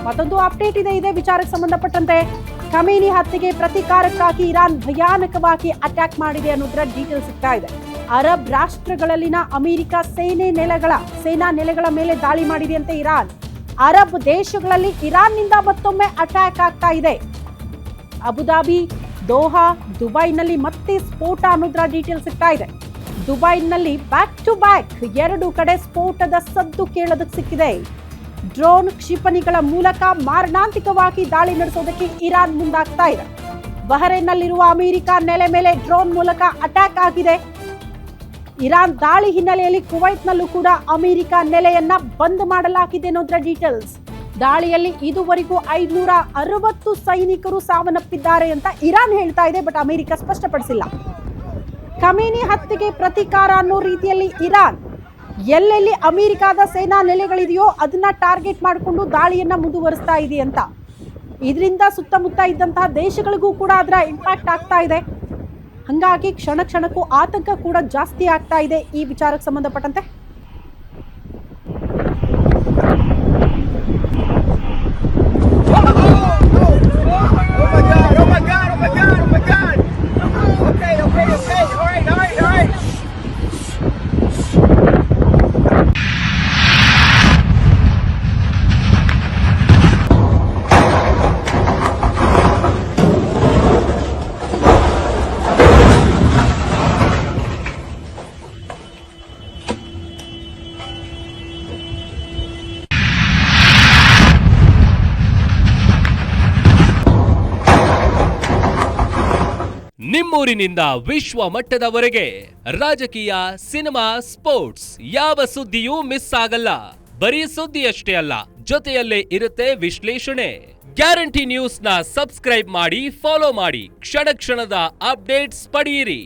ಮತ್ತೊಂದು ಅಪ್ಡೇಟ್ ಇದೆ ಇದೇ ವಿಚಾರಕ್ಕೆ ಸಂಬಂಧಪಟ್ಟಂತೆ. ಖಮೇನಿ ಹತ್ಯೆಗೆ ಪ್ರತೀಕಾರಕ್ಕಾಗಿ ಇರಾನ್ ಭಯಾನಕವಾಗಿ ಅಟ್ಯಾಕ್ ಮಾಡಿದೆ ಅನ್ನೋದರ ಡೀಟೇಲ್ ಸಿಗ್ತಾ ಇದೆ. ಅರಬ್ ರಾಷ್ಟ್ರಗಳಲ್ಲಿನ ಅಮೆರಿಕ ಸೇನಾ ನೆಲೆಗಳ ಮೇಲೆ ದಾಳಿ ಮಾಡಿದೆ ಅಂತ ಇರಾನ್. ಅರಬ್ ದೇಶಗಳಲ್ಲಿ ಇರಾನ್ನಿಂದ ಮತ್ತೊಮ್ಮೆ ಅಟ್ಯಾಕ್ ಆಗ್ತಾ ಇದೆ. ಅಬುದಾಬಿ, ದೋಹಾ, ದುಬೈನಲ್ಲಿ ಮತ್ತೆ ಸ್ಫೋಟ ಅನ್ನೋದರ ಡೀಟೇಲ್ ಸಿಗ್ತಾ ಇದೆ. ದುಬೈನಲ್ಲಿ ಬ್ಯಾಕ್ ಟು ಬ್ಯಾಕ್ 2 ಕಡೆ ಸ್ಫೋಟದ ಸದ್ದು ಕೇಳೋದಕ್ಕೆ ಸಿಕ್ಕಿದೆ. ಡ್ರೋನ್ ಕ್ಷಿಪಣಿಗಳ ಮೂಲಕ ಮಾರಣಾಂತಿಕವಾಗಿ ದಾಳಿ ನಡೆಸೋದಕ್ಕೆ ಇರಾನ್ ಮುಂದಾಗ್ತಾ ಇದೆ. ಬಹರೇನ್ನಲ್ಲಿರುವ ಅಮೆರಿಕ ನೆಲೆ ಮೇಲೆ ಡ್ರೋನ್ ಮೂಲಕ ಅಟ್ಯಾಕ್ ಆಗಿದೆ. ಇರಾನ್ ದಾಳಿ ಹಿನ್ನೆಲೆಯಲ್ಲಿ ಕುವೈತ್ನಲ್ಲೂ ಕೂಡ ಅಮೆರಿಕ ನೆಲೆಯನ್ನ ಬಂದ್ ಮಾಡಲಾಗಿದೆ ಅನ್ನೋದರ ಡೀಟೇಲ್ಸ್. ದಾಳಿಯಲ್ಲಿ ಇದುವರೆಗೂ 560 ಸೈನಿಕರು ಸಾವನ್ನಪ್ಪಿದ್ದಾರೆ ಅಂತ ಇರಾನ್ ಹೇಳ್ತಾ ಇದೆ, ಬಟ್ ಅಮೆರಿಕ ಸ್ಪಷ್ಟಪಡಿಸಿಲ್ಲ. ಖಮೇನಿ ಹತ್ಯೆಗೆ ಪ್ರತೀಕಾರ ಅನ್ನೋ ರೀತಿಯಲ್ಲಿ ಇರಾನ್ ಎಲ್ಲೆಲ್ಲಿ ಅಮೆರಿಕದ ಸೇನಾ ನೆಲೆಗಳಿದೆಯೋ ಅದನ್ನ ಟಾರ್ಗೆಟ್ ಮಾಡಿಕೊಂಡು ದಾಳಿಯನ್ನ ಮುಂದುವರಿಸ್ತಾ ಇದೆ ಅಂತ. ಇದರಿಂದ ಸುತ್ತಮುತ್ತ ಇದ್ದಂತಹ ದೇಶಗಳಿಗೂ ಕೂಡ ಅದರ ಇಂಪ್ಯಾಕ್ಟ್ ಆಗ್ತಾ ಇದೆ. ಹಾಗಾಗಿ ಕ್ಷಣಕ್ಕೂ ಆತಂಕ ಕೂಡ ಜಾಸ್ತಿ ಆಗ್ತಾ ಇದೆ ಈ ವಿಚಾರಕ್ಕೆ ಸಂಬಂಧಪಟ್ಟಂತೆ. ನಿಮ್ಮೂರಿನಿಂದ ವಿಶ್ವ ಮಟ್ಟದವರೆಗೆ ರಾಜಕೀಯ, ಸಿನಿಮಾ, ಸ್ಪೋರ್ಟ್ಸ್ ಯಾವ ಸುದ್ದಿಯೂ ಮಿಸ್ ಆಗಲ್ಲ. ಬರೀ ಸುದ್ದಿಯಷ್ಟೇ ಅಲ್ಲ, ಜೊತೆಯಲ್ಲೇ ಇರುತ್ತೆ ವಿಶ್ಲೇಷಣೆ. ಗ್ಯಾರಂಟಿ ನ್ಯೂಸ್ನ ಸಬ್ಸ್ಕ್ರೈಬ್ ಮಾಡಿ, ಫಾಲೋ ಮಾಡಿ, ಕ್ಷಣ ಕ್ಷಣದ ಅಪ್ಡೇಟ್ಸ್ ಪಡೆಯಿರಿ.